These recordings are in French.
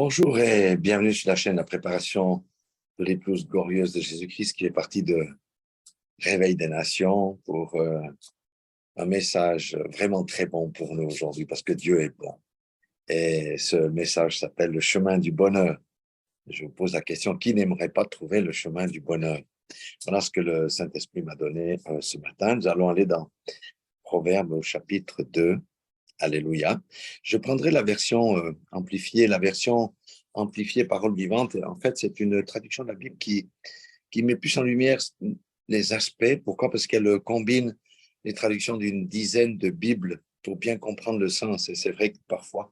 Bonjour et bienvenue sur la chaîne La Préparation de l'épouse glorieuse de Jésus-Christ qui est partie de Réveil des Nations pour un message vraiment très bon pour nous aujourd'hui parce que Dieu est bon. Et ce message s'appelle le chemin du bonheur. Je vous pose la question, qui n'aimerait pas trouver le chemin du bonheur? Voilà ce que le Saint-Esprit m'a donné ce matin. Nous allons aller dans Proverbes au chapitre 2. Alléluia. Je prendrai la version amplifiée, parole vivante. En fait, c'est une traduction de la Bible qui met plus en lumière les aspects. Pourquoi? Parce qu'elle combine les traductions d'une dizaine de Bibles pour bien comprendre le sens. Et c'est vrai que parfois,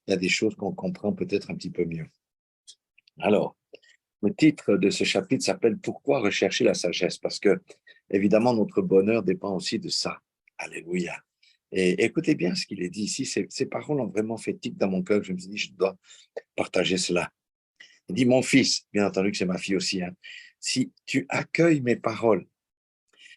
il y a des choses qu'on comprend peut-être un petit peu mieux. Alors, le titre de ce chapitre s'appelle « Pourquoi rechercher la sagesse ?» Parce que, évidemment, notre bonheur dépend aussi de ça. Alléluia. Et écoutez bien ce qu'il est dit ici. Ces paroles ont vraiment fait tic dans mon cœur. Je me suis dit, je dois partager cela. Il dit, mon fils, bien entendu que c'est ma fille aussi, hein, si tu accueilles mes paroles,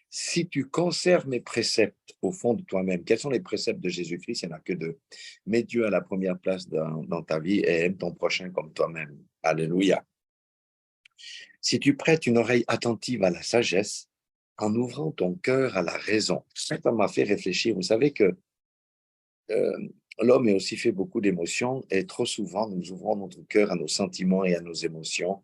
si tu conserves mes préceptes au fond de toi-même, quels sont les préceptes de Jésus-Christ? Il n'y en a que deux. Mets Dieu à la première place dans ta vie et aime ton prochain comme toi-même. Alléluia. Si tu prêtes une oreille attentive à la sagesse, en ouvrant ton cœur à la raison. Ça m'a fait réfléchir. Vous savez que l'homme est aussi fait beaucoup d'émotions et trop souvent, nous ouvrons notre cœur à nos sentiments et à nos émotions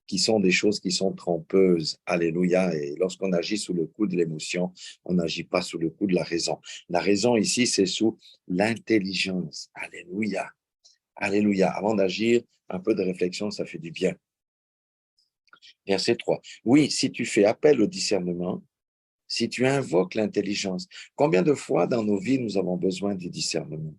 qui sont des choses qui sont trompeuses. Alléluia. Et lorsqu'on agit sous le coup de l'émotion, on n'agit pas sous le coup de la raison. La raison ici, c'est sous l'intelligence. Alléluia. Alléluia. Avant d'agir, un peu de réflexion, ça fait du bien. Verset 3. Oui, si tu fais appel au discernement, si tu invoques l'intelligence, combien de fois dans nos vies nous avons besoin du discernement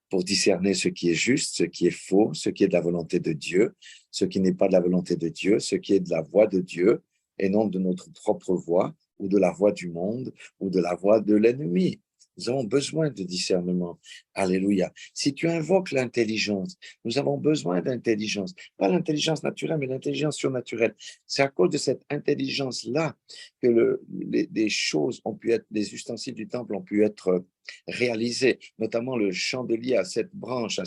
pour discerner ce qui est juste, ce qui est faux, ce qui est de la volonté de Dieu, ce qui n'est pas de la volonté de Dieu, ce qui est de la voix de Dieu et non de notre propre voix ou de la voix du monde ou de la voix de l'ennemi. Nous avons besoin de discernement. Alléluia. Si tu invoques l'intelligence, nous avons besoin d'intelligence. Pas l'intelligence naturelle, mais l'intelligence surnaturelle. C'est à cause de cette intelligence-là que les choses ont pu être, les ustensiles du temple ont pu être réalisés, notamment le chandelier à 7 branches,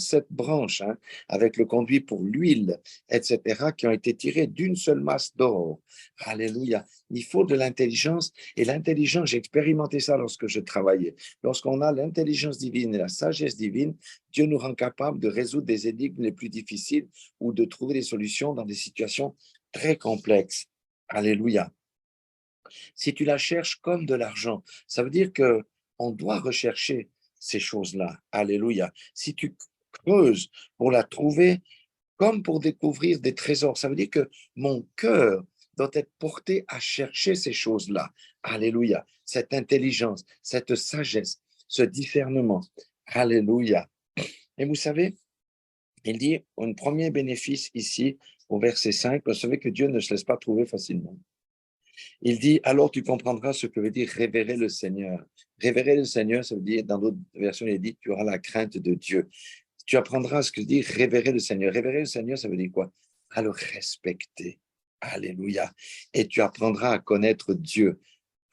hein, avec le conduit pour l'huile, etc., qui ont été tirés d'une seule masse d'or. Alléluia. Il faut de l'intelligence, et l'intelligence, j'ai expérimenté ça lorsque je travaillais. Lorsqu'on a l'intelligence divine et la sagesse divine, Dieu nous rend capable de résoudre des énigmes les plus difficiles ou de trouver des solutions dans des situations très complexes. Alléluia. Si tu la cherches comme de l'argent, ça veut dire que on doit rechercher ces choses-là. Alléluia. Si tu creuses pour la trouver comme pour découvrir des trésors, ça veut dire que mon cœur doit être porté à chercher ces choses-là. Alléluia. Cette intelligence, cette sagesse, ce discernement. Alléluia. Et vous savez, il dit un premier bénéfice ici au verset 5, vous savez que Dieu ne se laisse pas trouver facilement. Il dit, alors tu comprendras ce que veut dire révérer le Seigneur. Révérer le Seigneur, ça veut dire, dans d'autres versions, il dit, tu auras la crainte de Dieu. Tu apprendras ce que dit révérer le Seigneur. Révérer le Seigneur, ça veut dire quoi? À le respecter. Alléluia. Et tu apprendras à connaître Dieu.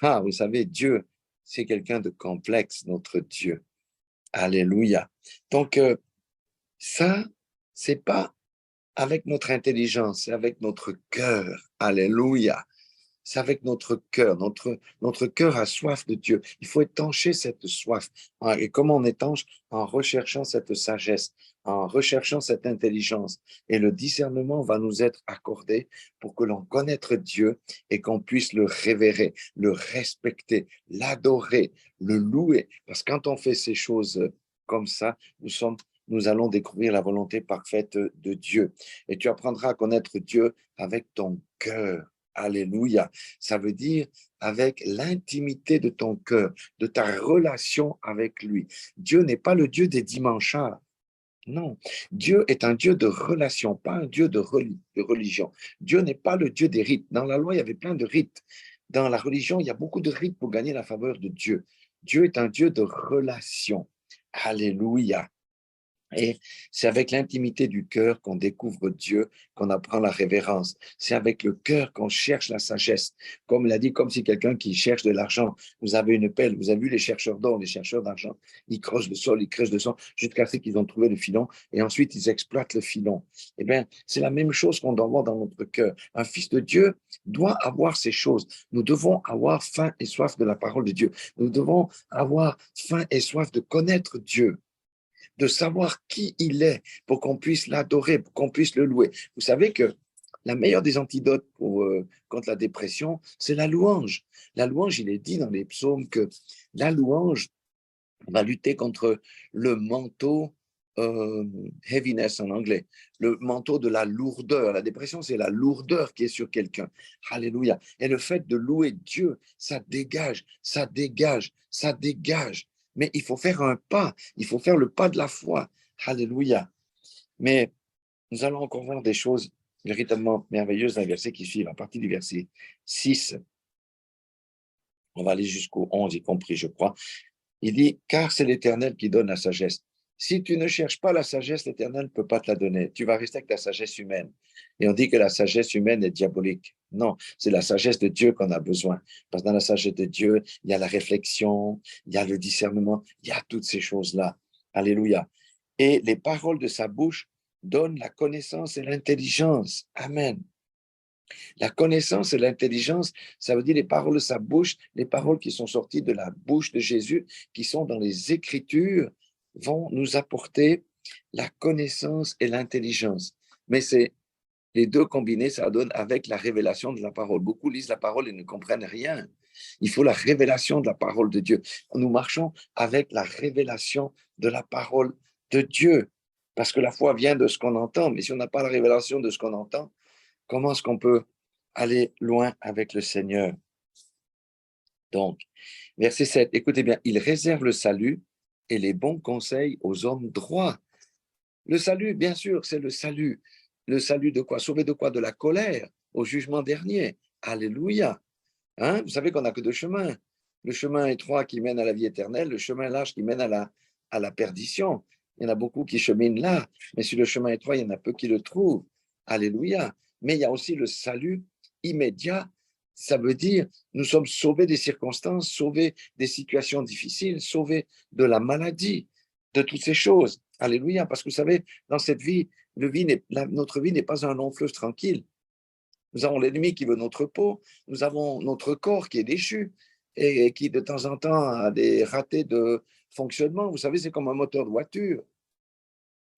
Ah, vous savez, Dieu, c'est quelqu'un de complexe, notre Dieu. Alléluia. Donc, ça, c'est pas avec notre intelligence, c'est avec notre cœur. Alléluia. C'est avec notre cœur. Notre cœur a soif de Dieu. Il faut étancher cette soif. Et comment on étanche? En recherchant cette sagesse, en recherchant cette intelligence. Et le discernement va nous être accordé pour que l'on connaisse Dieu et qu'on puisse le révérer, le respecter, l'adorer, le louer. Parce que quand on fait ces choses comme ça, nous allons découvrir la volonté parfaite de Dieu. Et tu apprendras à connaître Dieu avec ton cœur. Alléluia. Ça veut dire avec l'intimité de ton cœur, de ta relation avec lui. Dieu n'est pas le Dieu des dimanchards. Non. Dieu est un Dieu de relation, pas un Dieu de religion. Dieu n'est pas le Dieu des rites. Dans la loi, il y avait plein de rites. Dans la religion, il y a beaucoup de rites pour gagner la faveur de Dieu. Dieu est un Dieu de relation. Alléluia. Et c'est avec l'intimité du cœur qu'on découvre Dieu, qu'on apprend la révérence. C'est avec le cœur qu'on cherche la sagesse. Comme l'a dit, comme si quelqu'un qui cherche de l'argent, vous avez une pelle, vous avez vu les chercheurs d'or, les chercheurs d'argent, ils creusent le sol, jusqu'à ce qu'ils ont trouvé le filon, et ensuite ils exploitent le filon. Eh bien, c'est la même chose qu'on doit avoir dans notre cœur. Un fils de Dieu doit avoir ces choses. Nous devons avoir faim et soif de la parole de Dieu. Nous devons avoir faim et soif de connaître Dieu, de savoir qui il est pour qu'on puisse l'adorer, pour qu'on puisse le louer. Vous savez que la meilleure des antidotes contre la dépression, c'est la louange. La louange, il est dit dans les psaumes que la louange va lutter contre le manteau heaviness en anglais, le manteau de la lourdeur. La dépression, c'est la lourdeur qui est sur quelqu'un. Alléluia. Et le fait de louer Dieu, ça dégage, ça dégage, ça dégage. Mais il faut faire un pas, il faut faire le pas de la foi. Alléluia. Mais nous allons encore voir des choses véritablement merveilleuses dans les versets qui suivent, à partir du verset 6. On va aller jusqu'au 11, y compris, je crois. Il dit, car c'est l'Éternel qui donne la sagesse. Si tu ne cherches pas la sagesse, l'Éternel ne peut pas te la donner. Tu vas rester avec la sagesse humaine. Et on dit que la sagesse humaine est diabolique. Non, c'est la sagesse de Dieu qu'on a besoin. Parce que dans la sagesse de Dieu, il y a la réflexion, il y a le discernement, il y a toutes ces choses-là. Alléluia. Et les paroles de sa bouche donnent la connaissance et l'intelligence. Amen. La connaissance et l'intelligence, ça veut dire les paroles de sa bouche, les paroles qui sont sorties de la bouche de Jésus, qui sont dans les Écritures, vont nous apporter la connaissance et l'intelligence. Mais c'est les deux combinés, ça donne avec la révélation de la parole. Beaucoup lisent la parole et ne comprennent rien. Il faut la révélation de la parole de Dieu. Nous marchons avec la révélation de la parole de Dieu. Parce que la foi vient de ce qu'on entend, mais si on n'a pas la révélation de ce qu'on entend, comment est-ce qu'on peut aller loin avec le Seigneur? Donc, verset 7, écoutez bien, il réserve le salut et les bons conseils aux hommes droits. Le salut, bien sûr, c'est le salut. Le salut de quoi? Sauver de quoi? De la colère au jugement dernier. Alléluia. Hein? Vous savez qu'on n'a que deux chemins. Le chemin étroit qui mène à la vie éternelle, le chemin large qui mène à la perdition. Il y en a beaucoup qui cheminent là, mais sur le chemin étroit, il y en a peu qui le trouvent. Alléluia. Mais il y a aussi le salut immédiat. Ça veut dire, nous sommes sauvés des circonstances, sauvés des situations difficiles, sauvés de la maladie, de toutes ces choses. Alléluia. Parce que vous savez, dans cette vie, notre vie n'est pas un long fleuve tranquille. Nous avons l'ennemi qui veut notre peau, nous avons notre corps qui est déchu et qui de temps en temps a des ratés de fonctionnement. Vous savez, c'est comme un moteur de voiture.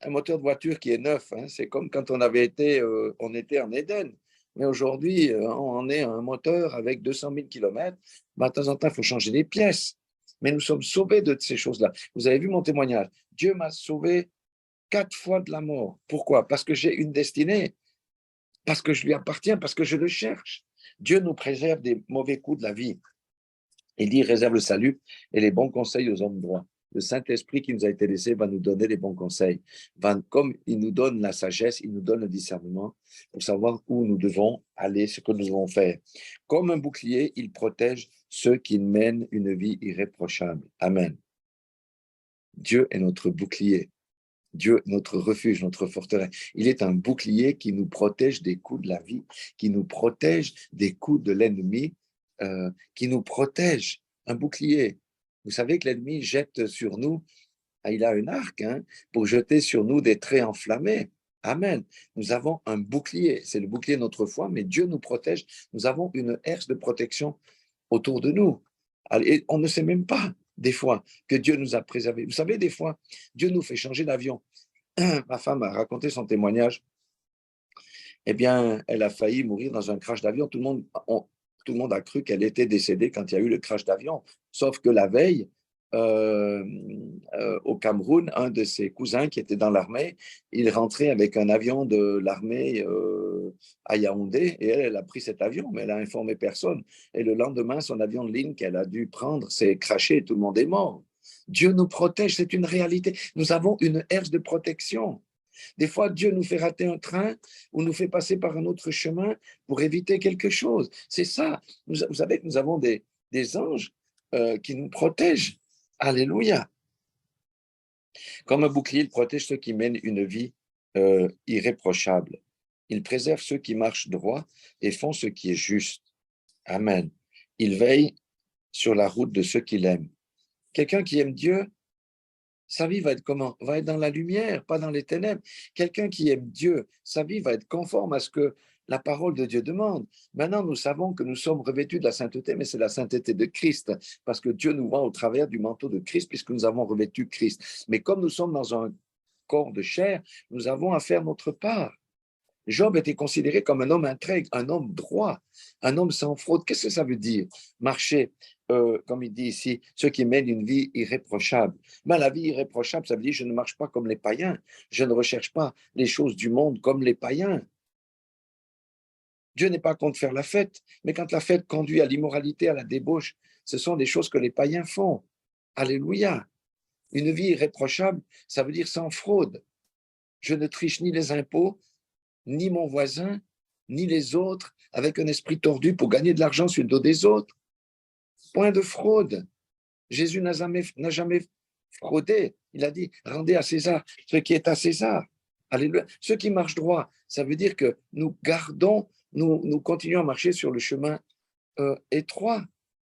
Un moteur de voiture qui est neuf, hein, c'est comme quand on était en Éden. Mais aujourd'hui, on est un moteur avec 200 000 kilomètres. De temps en temps, il faut changer les pièces. Mais nous sommes sauvés de ces choses-là. Vous avez vu mon témoignage. Dieu m'a sauvé 4 fois de la mort. Pourquoi? Parce que j'ai une destinée, parce que je lui appartiens, parce que je le cherche. Dieu nous préserve des mauvais coups de la vie. Il dit, réserve le salut et les bons conseils aux hommes droits. Le Saint-Esprit qui nous a été laissé va nous donner les bons conseils. Comme il nous donne la sagesse, il nous donne le discernement pour savoir où nous devons aller, ce que nous devons faire. Comme un bouclier, il protège ceux qui mènent une vie irréprochable. Amen. Dieu est notre bouclier. Dieu, notre refuge, notre forteresse. Il est un bouclier qui nous protège des coups de la vie, qui nous protège des coups de l'ennemi, qui nous protège. Un bouclier. Vous savez que l'ennemi jette sur nous, il a un arc, hein, pour jeter sur nous des traits enflammés. Amen. Nous avons un bouclier. C'est le bouclier de notre foi, mais Dieu nous protège. Nous avons une herse de protection autour de nous. Et on ne sait même pas, des fois, que Dieu nous a préservés. Vous savez, des fois, Dieu nous fait changer d'avion. Ma femme a raconté son témoignage. Eh bien, elle a failli mourir dans un crash d'avion. Tout le monde a cru qu'elle était décédée quand il y a eu le crash d'avion. Sauf que la veille, euh, au Cameroun, un de ses cousins qui était dans l'armée, il rentrait avec un avion de l'armée à Yaoundé et elle a pris cet avion, mais elle a informé personne. Et le lendemain, son avion de ligne qu'elle a dû prendre s'est crashé et tout le monde est mort. Dieu nous protège, c'est une réalité. Nous avons une herse de protection. Des fois, Dieu nous fait rater un train ou nous fait passer par un autre chemin pour éviter quelque chose. C'est ça. Vous savez que nous avons des anges qui nous protègent. Alléluia. Comme un bouclier, il protège ceux qui mènent une vie irréprochable. Il préserve ceux qui marchent droit et font ce qui est juste. Amen. Il veille sur la route de ceux qui l'aiment. Quelqu'un qui aime Dieu, sa vie va être comment? Va être dans la lumière, pas dans les ténèbres. Quelqu'un qui aime Dieu, sa vie va être conforme à ce que la parole de Dieu demande. Maintenant, nous savons que nous sommes revêtus de la sainteté, mais c'est la sainteté de Christ, parce que Dieu nous voit au travers du manteau de Christ, puisque nous avons revêtu Christ. Mais comme nous sommes dans un corps de chair, nous avons à faire notre part. Job était considéré comme un homme intègre, un homme droit, un homme sans fraude. Qu'est-ce que ça veut dire? Marcher, comme il dit ici, ceux qui mènent une vie irréprochable. Ben, la vie irréprochable, ça veut dire je ne marche pas comme les païens. Je ne recherche pas les choses du monde comme les païens. Dieu n'est pas contre faire la fête, mais quand la fête conduit à l'immoralité, à la débauche, ce sont des choses que les païens font. Alléluia. Une vie irréprochable, ça veut dire sans fraude. Je ne triche ni les impôts, ni mon voisin, ni les autres, avec un esprit tordu pour gagner de l'argent sur le dos des autres. Point de fraude. Jésus n'a jamais fraudé. Il a dit, rendez à César ce qui est à César. Alléluia. Ceux qui marchent droit, ça veut dire que nous gardons, nous continuons à marcher sur le chemin étroit.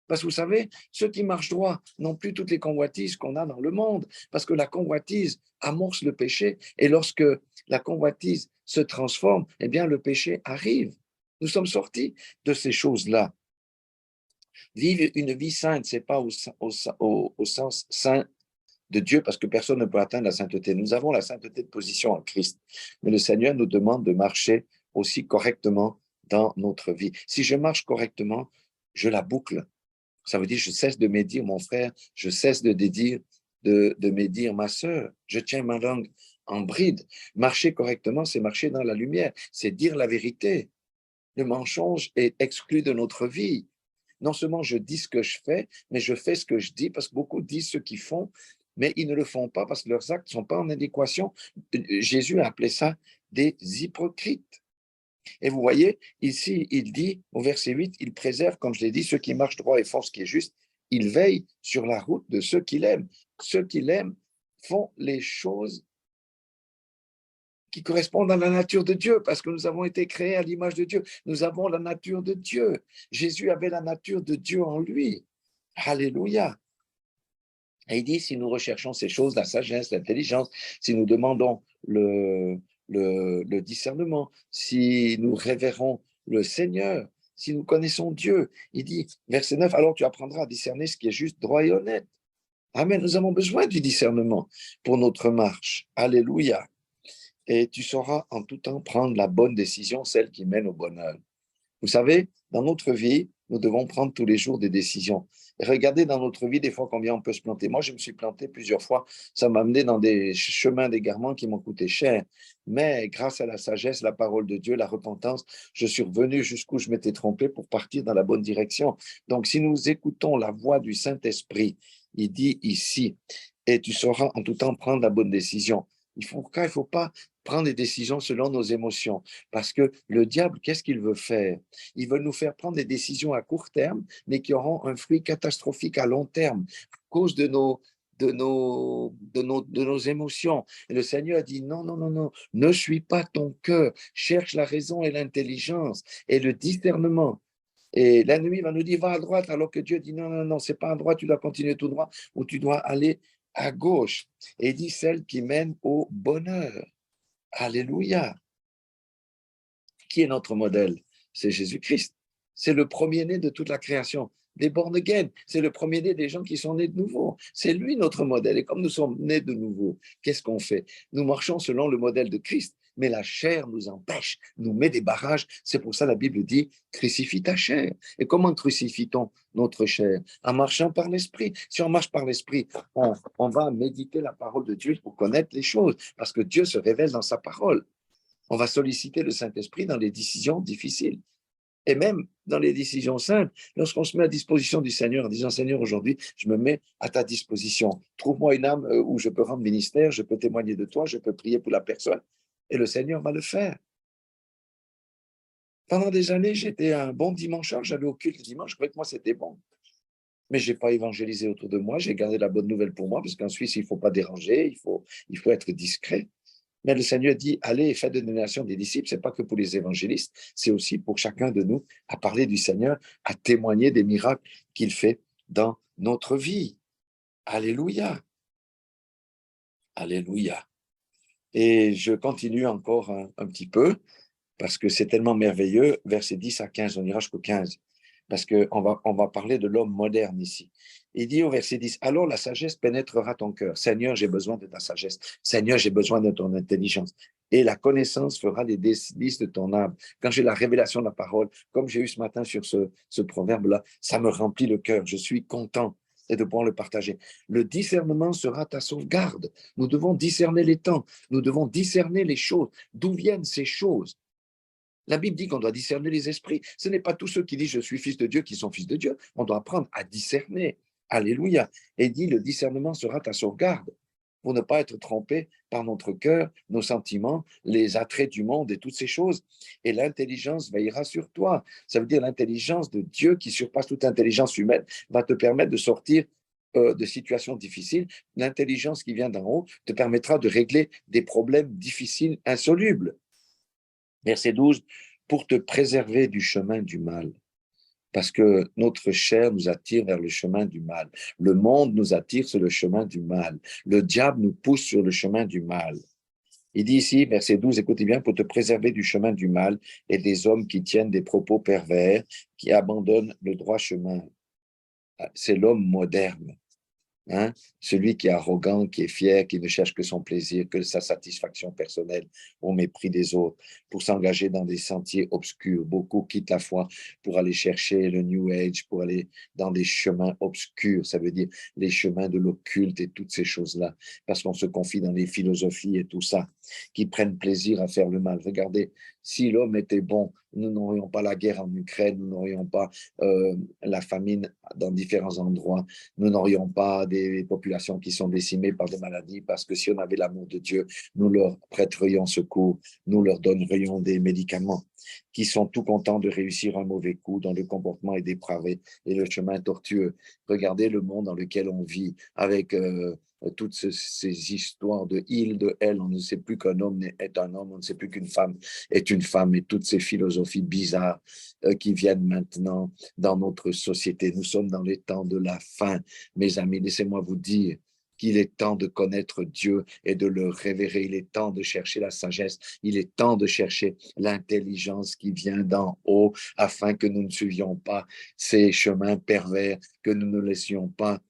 Parce que vous savez, ceux qui marchent droit n'ont plus toutes les convoitises qu'on a dans le monde, parce que la convoitise amorce le péché, et lorsque la convoitise se transforme, eh bien le péché arrive. Nous sommes sortis de ces choses-là. Vivre une vie sainte, ce n'est pas au sens saint de Dieu, parce que personne ne peut atteindre la sainteté. Nous avons la sainteté de position en Christ, mais le Seigneur nous demande de marcher aussi correctement dans notre vie. Si je marche correctement, je la boucle. Ça veut dire je cesse de médire mon frère, je cesse de médire ma sœur. Je tiens ma langue en bride. Marcher correctement, c'est marcher dans la lumière, c'est dire la vérité. Le mensonge est exclu de notre vie. Non seulement je dis ce que je fais, mais je fais ce que je dis, parce que beaucoup disent ce qu'ils font, mais ils ne le font pas parce que leurs actes ne sont pas en adéquation. Jésus a appelé ça des hypocrites. Et vous voyez, ici, il dit, au verset 8, il préserve, comme je l'ai dit, ceux qui marchent droit et font ce qui est juste. Il veille sur la route de ceux qui l'aiment. Ceux qui l'aiment font les choses qui correspondent à la nature de Dieu, parce que nous avons été créés à l'image de Dieu. Nous avons la nature de Dieu. Jésus avait la nature de Dieu en lui. Alléluia. Et il dit, si nous recherchons ces choses, la sagesse, l'intelligence, si nous demandons le discernement, si nous révérons le Seigneur, si nous connaissons Dieu, il dit, verset 9, alors tu apprendras à discerner ce qui est juste, droit et honnête. Amen, nous avons besoin du discernement pour notre marche. Alléluia. Et tu sauras en tout temps prendre la bonne décision, celle qui mène au bonheur. Vous savez, dans notre vie, nous devons prendre tous les jours des décisions. Et regardez dans notre vie, des fois, combien on peut se planter. Moi, je me suis planté plusieurs fois. Ça m'a amené dans des chemins d'égarement qui m'ont coûté cher. Mais grâce à la sagesse, la parole de Dieu, la repentance, je suis revenu jusqu'où je m'étais trompé pour partir dans la bonne direction. Donc, si nous écoutons la voix du Saint-Esprit, il dit ici, et tu sauras en tout temps prendre la bonne décision. Il ne faut pas prendre des décisions selon nos émotions. Parce que le diable, qu'est-ce qu'il veut faire? Il veut nous faire prendre des décisions à court terme, mais qui auront un fruit catastrophique à long terme, à cause de nos émotions. Et le Seigneur a dit, non, non, non, non, ne suis pas ton cœur, cherche la raison et l'intelligence et le discernement. Et l'ennemi va nous dire, va à droite, alors que Dieu dit, non, non, non, c'est pas à droite, tu dois continuer tout droit, ou tu dois aller à gauche. Et il dit, celle qui mène au bonheur. Alléluia. Qui est notre modèle? C'est Jésus-Christ. C'est le premier-né de toute la création. Des born again, c'est le premier-né des gens qui sont nés de nouveau. C'est lui notre modèle. Et comme nous sommes nés de nouveau, qu'est-ce qu'on fait? Nous marchons selon le modèle de Christ, mais la chair nous empêche, nous met des barrages. C'est pour ça que la Bible dit, crucifie ta chair. Et comment crucifie-t-on notre chair? En marchant par l'esprit. Si on marche par l'esprit, on va méditer la parole de Dieu pour connaître les choses, parce que Dieu se révèle dans sa parole. On va solliciter le Saint-Esprit dans les décisions difficiles. Et même dans les décisions simples, lorsqu'on se met à disposition du Seigneur en disant, Seigneur, aujourd'hui, je me mets à ta disposition. Trouve-moi une âme où je peux rendre ministère, je peux témoigner de toi, je peux prier pour la personne. Et le Seigneur va le faire. Pendant des années, j'étais un bon dimanche, j'allais au culte le dimanche, je croyais que moi, c'était bon. mais je n'ai pas évangélisé autour de moi, j'ai gardé la bonne nouvelle pour moi, parce qu'en Suisse, il ne faut pas déranger, il faut être discret. Mais le Seigneur dit, allez et faites de nations des disciples, ce n'est pas que pour les évangélistes, c'est aussi pour chacun de nous à parler du Seigneur, à témoigner des miracles qu'il fait dans notre vie. Alléluia. Alléluia. Et je continue encore un petit peu, parce que c'est tellement merveilleux, versets 10 à 15, on ira jusqu'au 15, parce qu'on va parler de l'homme moderne ici. Il dit au verset 10, alors la sagesse pénétrera ton cœur. Seigneur, j'ai besoin de ta sagesse. Seigneur, j'ai besoin de ton intelligence. Et la connaissance fera les délices de ton âme. Quand j'ai la révélation de la parole, comme j'ai eu ce matin sur ce proverbe-là, ça me remplit le cœur. Je suis content et de pouvoir le partager. Le discernement sera ta sauvegarde. Nous devons discerner les temps. Nous devons discerner les choses. D'où viennent ces choses? La Bible dit qu'on doit discerner les esprits. Ce n'est pas tous ceux qui disent je suis fils de Dieu qui sont fils de Dieu. On doit apprendre à discerner. Alléluia. Et dit le discernement sera ta sauvegarde pour ne pas être trompé par notre cœur, nos sentiments, les attraits du monde et toutes ces choses. Et l'intelligence veillera sur toi. Ça veut dire l'intelligence de Dieu qui surpasse toute intelligence humaine va te permettre de sortir de situations difficiles. L'intelligence qui vient d'en haut te permettra de régler des problèmes difficiles, insolubles. Verset 12, pour te préserver du chemin du mal. Parce que notre chair nous attire vers le chemin du mal. Le monde nous attire sur le chemin du mal. Le diable nous pousse sur le chemin du mal. Il dit ici, verset 12, écoutez bien, pour te préserver du chemin du mal et des hommes qui tiennent des propos pervers, qui abandonnent le droit chemin. C'est l'homme moderne. Hein? Celui qui est arrogant, qui est fier, qui ne cherche que son plaisir, que sa satisfaction personnelle au mépris des autres, pour s'engager dans des sentiers obscurs. Beaucoup quittent la foi pour aller chercher le New Age, pour aller dans des chemins obscurs, ça veut dire les chemins de l'occulte et toutes ces choses-là, parce qu'on se confie dans les philosophies et tout ça, qui prennent plaisir à faire le mal. Regardez, si l'homme était bon, nous n'aurions pas la guerre en Ukraine, nous n'aurions pas la famine dans différents endroits, nous n'aurions pas des populations qui sont décimées par des maladies, parce que si on avait l'amour de Dieu, nous leur prêterions secours, nous leur donnerions des médicaments, qui sont tout contents de réussir un mauvais coup, dont le comportement est dépravé et le chemin tortueux. Regardez le monde dans lequel on vit, avec toutes ces histoires de il, de elle, on ne sait plus qu'un homme est un homme, on ne sait plus qu'une femme est une femme, et toutes ces philosophies bizarres qui viennent maintenant dans notre société. Nous sommes dans les temps de la fin, mes amis. Laissez-moi vous dire qu'il est temps de connaître Dieu et de le révérer. Il est temps de chercher la sagesse. Il est temps de chercher l'intelligence qui vient d'en haut afin que nous ne suivions pas ces chemins pervers, que nous ne laissions pas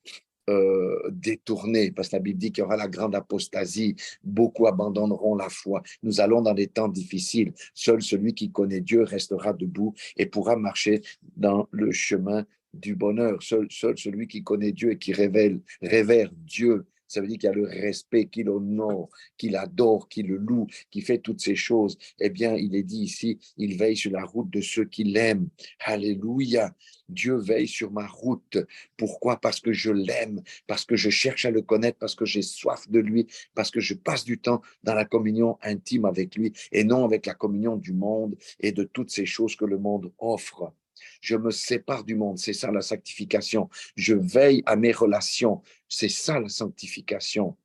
détourner, parce que la Bible dit qu'il y aura la grande apostasie, beaucoup abandonneront la foi. Nous allons dans des temps difficiles. Seul celui qui connaît Dieu restera debout et pourra marcher dans le chemin du bonheur. Seul celui qui connaît Dieu et qui révère Dieu. Ça veut dire qu'il y a le respect, qu'il honore, qu'il adore, qu'il le loue, qu'il fait toutes ces choses. Eh bien, il est dit ici, il veille sur la route de ceux qui l'aiment. Alléluia. Dieu veille sur ma route. Pourquoi? Parce que je l'aime, parce que je cherche à le connaître, parce que j'ai soif de lui, parce que je passe du temps dans la communion intime avec lui et non avec la communion du monde et de toutes ces choses que le monde offre. Je me sépare du monde, c'est ça la sanctification. Je veille à mes relations, c'est ça la sanctification.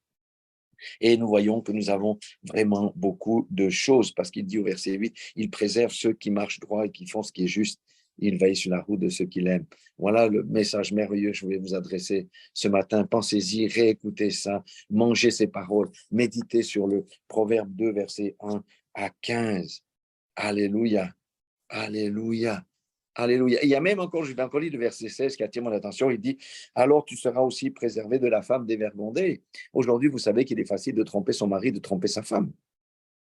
Et nous voyons que nous avons vraiment beaucoup de choses, parce qu'il dit au verset 8, il préserve ceux qui marchent droit et qui font ce qui est juste. Il veille sur la route de ceux qui l'aiment. Voilà le message merveilleux que je voulais vous adresser ce matin. Pensez-y, réécoutez ça, mangez ces paroles, méditez sur le Proverbe 2, verset 1 à 15. Alléluia, alléluia. Alléluia. Et il y a même encore, je vais encore lire le verset 16 qui attire mon attention. Il dit, alors tu seras aussi préservé de la femme dévergondée. Aujourd'hui, vous savez qu'il est facile de tromper son mari, de tromper sa femme.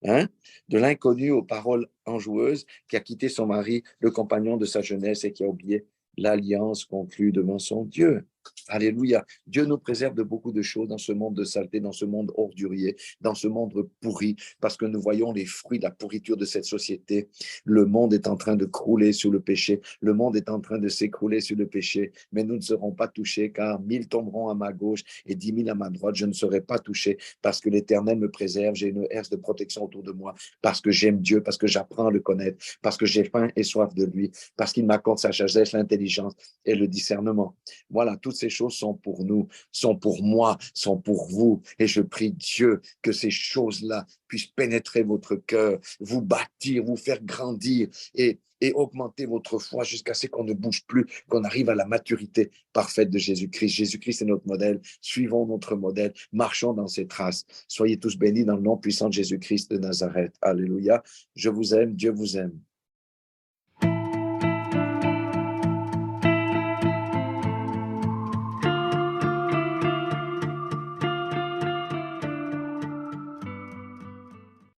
Hein? De l'inconnu aux paroles enjoueuses qui a quitté son mari, le compagnon de sa jeunesse et qui a oublié l'alliance conclue devant son Dieu. Alléluia. Dieu nous préserve de beaucoup de choses dans ce monde de saleté, dans ce monde ordurier, dans ce monde pourri, parce que nous voyons les fruits de la pourriture de cette société. Le monde est en train de crouler sous le péché. Le monde est en train de s'écrouler sous le péché, mais nous ne serons pas touchés, car 1000 tomberont à ma gauche et 10 000 à ma droite. Je ne serai pas touché parce que l'Éternel me préserve. J'ai une herse de protection autour de moi, parce que j'aime Dieu, parce que j'apprends à le connaître, parce que j'ai faim et soif de lui, parce qu'il m'accorde sa sagesse, l'intelligence et le discernement. Voilà, toutes ces choses sont pour nous, sont pour moi, sont pour vous. Et je prie Dieu que ces choses-là puissent pénétrer votre cœur, vous bâtir, vous faire grandir et augmenter votre foi jusqu'à ce qu'on ne bouge plus, qu'on arrive à la maturité parfaite de Jésus-Christ. Jésus-Christ est notre modèle. Suivons notre modèle. Marchons dans ses traces. Soyez tous bénis dans le nom puissant de Jésus-Christ de Nazareth. Alléluia. Je vous aime. Dieu vous aime.